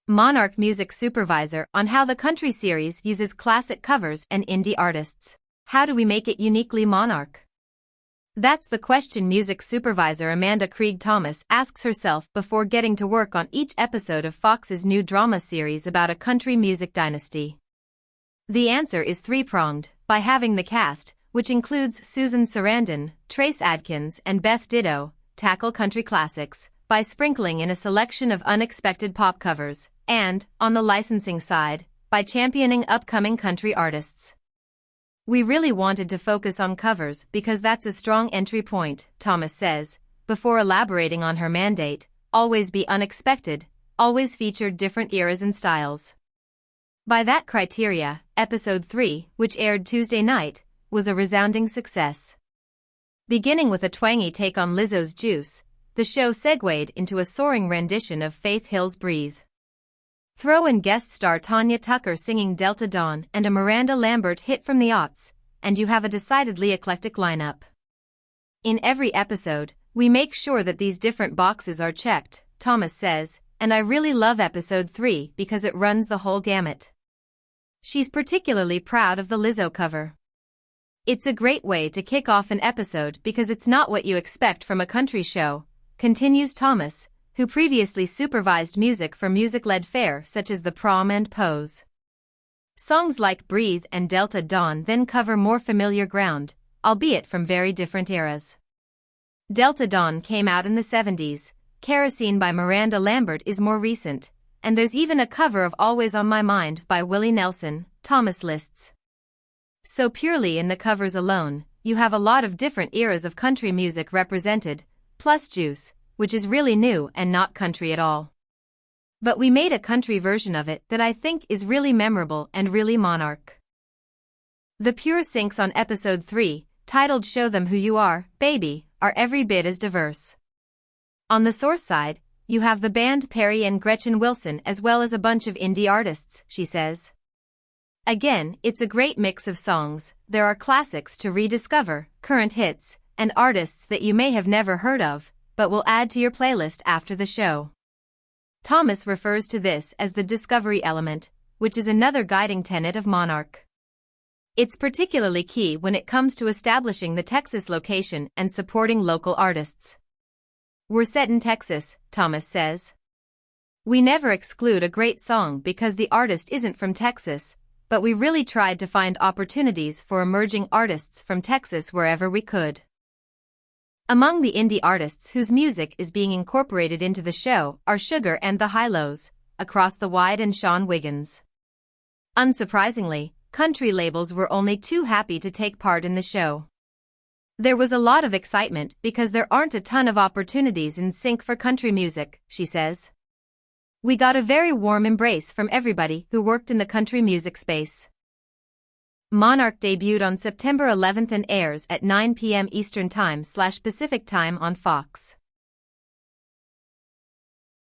Monarch Music Supervisor on how the country series uses classic covers and indie artists. How do we make it uniquely Monarch? That's the question music supervisor Amanda Krieg Thomas asks herself before getting to work on each episode of Fox's new drama series about a country music dynasty. The answer is three-pronged: by having the cast, which includes Susan Sarandon, Trace Adkins and Beth Ditto, tackle country classics, by sprinkling in a selection of unexpected pop covers, and, on the licensing side, by championing upcoming country artists. We really wanted to focus on covers because that's a strong entry point, Thomas says, before elaborating on her mandate: always be unexpected, always feature different eras and styles. By that criteria, Episode 3, which aired Tuesday night, was a resounding success. Beginning with a twangy take on Lizzo's Juice, the show segued into a soaring rendition of Faith Hill's Breathe. Throw in guest star Tanya Tucker singing Delta Dawn and a Miranda Lambert hit from the aughts, and you have a decidedly eclectic lineup. In every episode, we make sure that these different boxes are checked, Thomas says, and I really love Episode 3 because it runs the whole gamut. She's particularly proud of the Lizzo cover. It's a great way to kick off an episode because it's not what you expect from a country show, continues Thomas, who previously supervised music for music-led fare such as The Prom and Pose. Songs like Breathe and Delta Dawn then cover more familiar ground, albeit from very different eras. Delta Dawn came out in the 70s, Kerosene by Miranda Lambert is more recent, and there's even a cover of Always on My Mind by Willie Nelson, Thomas lists. So purely in the covers alone, you have a lot of different eras of country music represented, plus Juice, which is really new and not country at all. But we made a country version of it that I think is really memorable and really Monarch. The pure syncs on Episode 3, titled Show Them Who You Are, Baby, are every bit as diverse. On the source side, you have the band Perry and Gretchen Wilson as well as a bunch of indie artists, she says. Again, it's a great mix of songs. There are classics to rediscover, current hits, and artists that you may have never heard of, but will add to your playlist after the show. Thomas refers to this as the discovery element, which is another guiding tenet of Monarch. It's particularly key when it comes to establishing the Texas location and supporting local artists. We're set in Texas, Thomas says. We never exclude a great song because the artist isn't from Texas, but we really tried to find opportunities for emerging artists from Texas wherever we could. Among the indie artists whose music is being incorporated into the show are Sugar and the Hi-Lows, Across the Wide and Sean Wiggins. Unsurprisingly, country labels were only too happy to take part in the show. There was a lot of excitement because there aren't a ton of opportunities in sync for country music, she says. We got a very warm embrace from everybody who worked in the country music space. Monarch debuted on September 11th and airs at 9 p.m. Eastern Time/Pacific Time on Fox.